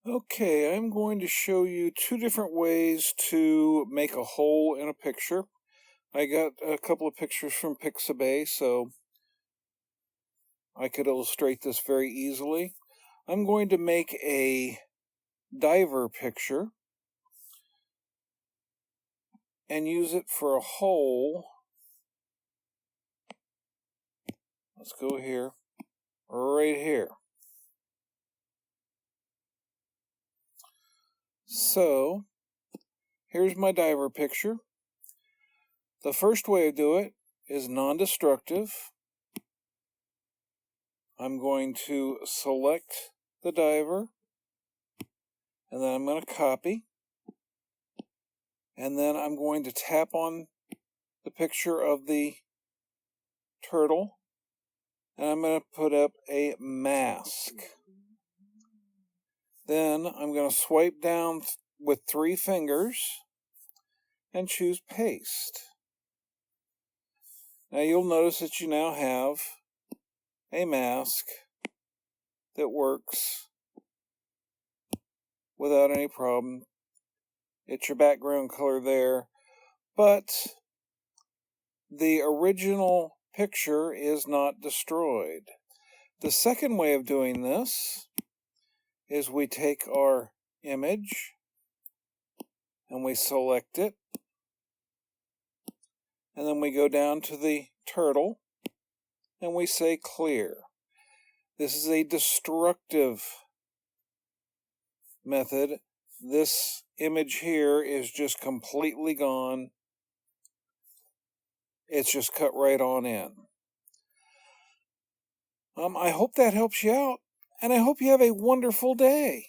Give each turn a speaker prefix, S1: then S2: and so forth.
S1: Okay, I'm going to show you two different ways to make a hole in a picture. I got a couple of pictures from Pixabay, so I could illustrate this very easily. I'm going to make a diver picture and use it for a hole. Let's go here, right here. So, here's my diver picture. The first way to do it is non-destructive. I'm going to select the diver, and then I'm going to copy, and then I'm going to tap on the picture of the turtle, and I'm going to put up a mask. Then I'm going to swipe down with 3 fingers and choose paste. Now you'll notice that you now have a mask that works without any problem. It's your background color there, but the original picture is not destroyed. The second way of doing this is we take our image and we select it, and then we go down to the turtle and we say clear. This is a destructive method. This image here is just completely gone. It's just cut right on in. I hope that helps you out, and I hope you have a wonderful day.